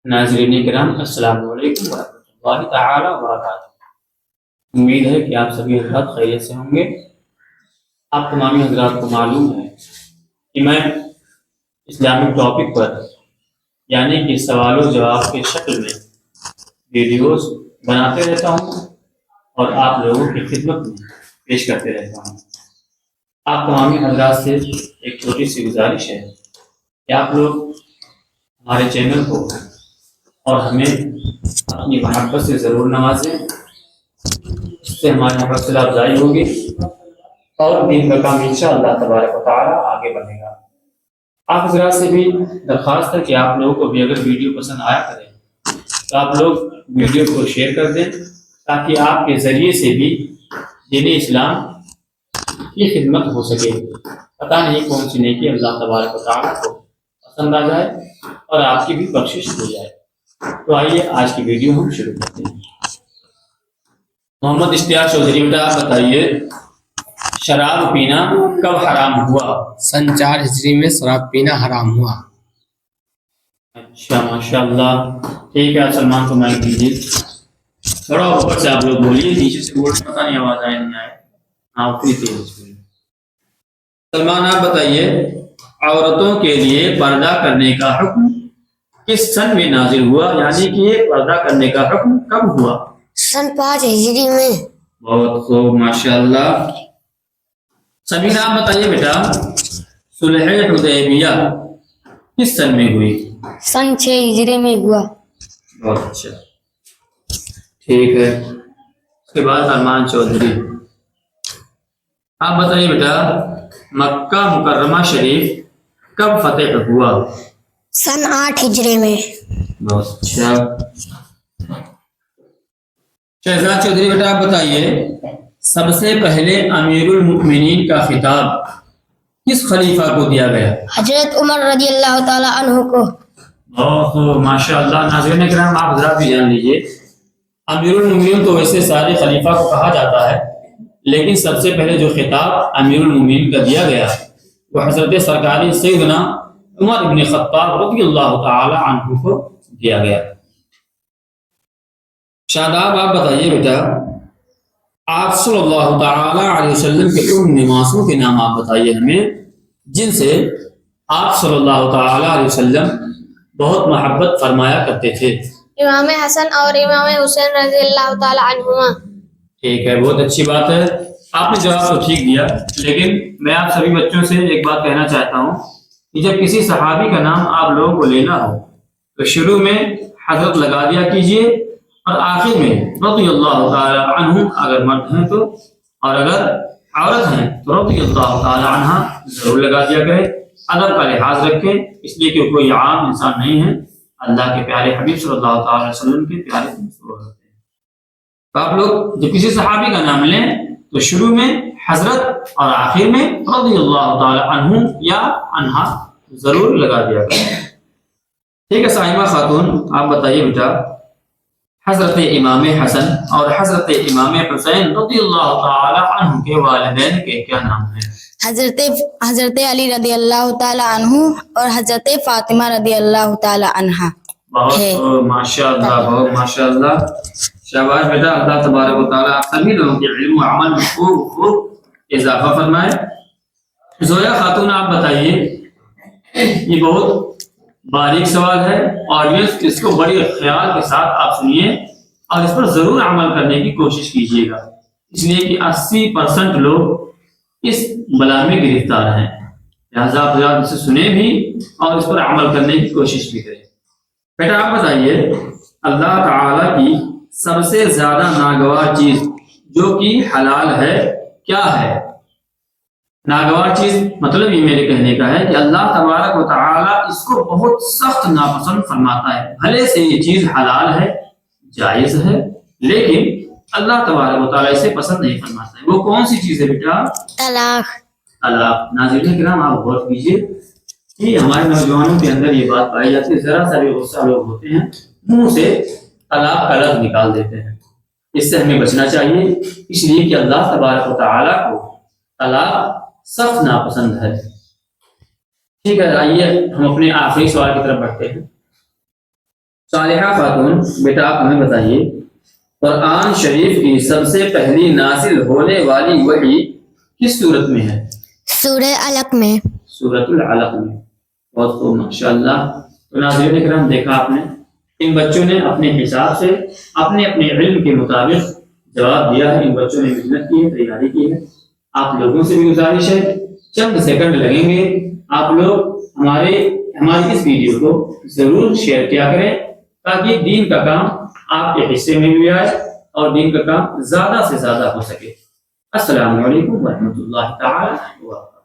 ناظرین کرام السلام علیکم ورحمۃ اللہ تعالی وبرکاتہ۔ امید ہے کہ آپ سبھی حضرات خیریت سے ہوں گے۔ آپ تمام حضرات کو معلوم ہے کہ میں اسلامک ٹاپک پر یعنی کہ سوال و جواب کے شکل میں ویڈیوز بناتے رہتا ہوں اور آپ لوگوں کی خدمت میں پیش کرتے رہتا ہوں۔ آپ تمام حضرات سے ایک چھوٹی سی گزارش ہے کہ آپ لوگ ہمارے چینل کو اور ہمیں اپنی محبت سے ضرور نوازیں، اس سے ہماری حوصلہ افزائی ہوگی اور دین کا کام انشاءاللہ تبارک و تعالی آگے بڑھے گا۔ آپ حضرات سے بھی درخواست ہے کہ آپ لوگوں کو بھی اگر ویڈیو پسند آیا کرے تو آپ لوگ ویڈیو کو شیئر کر دیں، تاکہ آپ کے ذریعے سے بھی دین اسلام کی خدمت ہو سکے۔ پتہ نہیں کون سی نیکی اللہ تبارک و تعالی کو پسند آ جائے اور آپ کی بھی بخشش ہو جائے۔ تو آئیے آج کی ویڈیو ہم شروع کرتے ہیں۔ محمد اشتیاق چودھری بیٹا آپ بتائیے، شراب پینا کب حرام ہوا؟ سن 4 ہجری میں شراب پینا حرام ہوا۔ اچھا ماشاءاللہ، ٹھیک ہے۔ سلمان کو مائک دیجیے، تھوڑا اوپر سے آپ لوگ بولیے، نیچے سے بول پتہ نہیں آواز آئے نہیں آئے۔ ہاں اتنی تیز بولیے۔ سلمان آپ بتائیے، عورتوں کے لیے پردہ کرنے کا حکم کس سن میں نازل ہوا؟ یعنی کہ یہ پردہ کرنے کا حکم کب ہوا؟ سن 5 ہجری میں۔ بہت خوب ماشاءاللہ۔ سمینہ آپ بتائیے بیٹا، صلح حدیبیہ کس سن میں ہوئی؟ سن 6 ہجری میں ہوا۔ بہت اچھا، ٹھیک ہے۔ اس کے بعد ارمان چودھری آپ بتائیے بیٹا، مکہ مکرمہ شریف کب فتح ہوا؟ سن 8 ہجری میں۔ بہت اچھا۔ شہزاد چودھری بیٹا آپ بتائیے، سب سے پہلے امیر المؤمنین کا خطاب کس خلیفہ کو دیا گیا؟ حضرت عمر رضی اللہ تعالی عنہ کو۔ بہت ماشاءاللہ۔ ناظرین کرام آپ حضرات بھی جان لیجیے، امیر المؤمنین تو ویسے سارے خلیفہ کو کہا جاتا ہے، لیکن سب سے پہلے جو خطاب امیر المؤمنین کا دیا گیا وہ حضرت سرکاری سیدنا عمر بن خطاب رضی اللہ تعالی عنہ کو دیا گیا۔ شاداب آپ بتائیے بیٹا، آپ صلی اللہ تعالی علیہ وسلم کے ان نمازوں کے نام آپ بتائیے ہمیں جن سے آپ صلی اللہ تعالی علیہ وسلم بہت محبت فرمایا کرتے تھے۔ امام حسن اور امام حسین رضی اللہ تعالی عنہما۔ ٹھیک ہے، بہت اچھی بات ہے۔ آپ نے جواب تو ٹھیک دیا، لیکن میں آپ سبھی بچوں سے ایک بات کہنا چاہتا ہوں کہ جب کسی صحابی کا نام آپ لوگوں کو لینا ہو تو شروع میں حضرت لگا دیا کیجئے اور آخر میں رضی اللہ تعالی عنہ اگر مرد ہیں تو، اور اگر عورت ہیں تو رضی اللہ تعالی عنہ ضرور لگا دیا کرے۔ ادب کا لحاظ رکھیں، اس لیے کہ کوئی عام انسان نہیں ہے، اللہ کے پیارے حبیب صلی اللہ تعالی وسلم کے پیارے ہوتے ہیں۔ تو آپ لوگ جب کسی صحابی کا نام لیں تو شروع میں حضرت اور آخر میں رضی اللہ تعالی عنہ یا عنہا ضرور لگا دیا کریں۔ ٹھیک ہے سائمہ خاتون آپ بتائیے بیٹا، حضرت امام حسن اور حضرت امام حسین رضی اللہ تعالی عنہ کے والدین کے کیا نام ہیں؟ حضرت علی رضی اللہ تعالی عنہ اور حضرت فاطمہ رضی اللہ تعالی عنہا۔ بہت ماشاءاللہ، بہت ماشاءاللہ، شاباش بیٹا۔ اللہ تبارک و تعالیٰ آپ سبھی لوگوں کے علم و عمل میں خوب اضافہ فرمائے۔ زویا خاتون آپ بتائیے، یہ بہت باریک سوال ہے، آڈینس اس کو بڑی خیال کے ساتھ آپ سنیے اور اس پر ضرور عمل کرنے کی کوشش کیجیے گا، اس لیے کہ 80% لوگ اس بلا میں گرفتار ہیں، لہٰذا آپ اسے سنیں بھی اور اس پر عمل کرنے کی کوشش بھی کریں۔ بیٹا آپ بتائیے، اللہ تعالیٰ کی سب سے زیادہ ناگوار چیز جو کہ حلال ہے کیا ہے؟ ناگوار چیز مطلب یہ میرے کہنے کا ہے کہ اللہ تبارک و تعالیٰ اس کو بہت سخت ناپسند فرماتا ہے۔ بھلے سے یہ چیز حلال ہے، جائز ہے، لیکن اللہ تبارک و تعالیٰ اسے پسند نہیں فرماتا ہے۔ وہ کون سی چیز ہے بیٹا؟ طلاق۔ طلاق۔ ناظرین کرام آپ غور کیجیے کہ ہمارے نوجوانوں کے اندر یہ بات پائی جاتی ہے، ذرا سا بھی غصہ لوگ ہوتے ہیں منہ سے طلاق کا لفظ نکال دیتے ہیں۔ اس سے ہمیں بچنا چاہیے، اس لیے کہ اللہ تبارک و تعالیٰ کو طلاق سخت ناپسند ہے۔ ٹھیک ہے، آئیے ہم اپنے آخری سوال کی طرف بڑھتے ہیں۔ صالحہ خاتون، بیٹا آپ ہمیں بتائیے قرآن شریف کی سب سے پہلی نازل ہونے والی وحی کس صورت میں ہے؟ سورہ علق میں۔ سورۃ العلق میں۔ بہت خوب، ماشاءاللہ۔ تو ناظرین کرام، دیکھا آپ نے، ان بچوں نے اپنے حساب سے اپنے اپنے علم کے مطابق جواب دیا ہے۔ ان بچوں نے محنت کی ہے، تیاری کی ہے۔ آپ لوگوں سے بھی گزارش ہے، چند سیکنڈ لگیں گے، آپ لوگ ہماری اس ویڈیو کو ضرور شیئر کیا کریں تاکہ دین کا کام آپ کے حصے میں بھی آئے اور دین کا کام زیادہ سے زیادہ ہو سکے۔ السلام علیکم ورحمۃ اللہ تعالی وبرکاتہ۔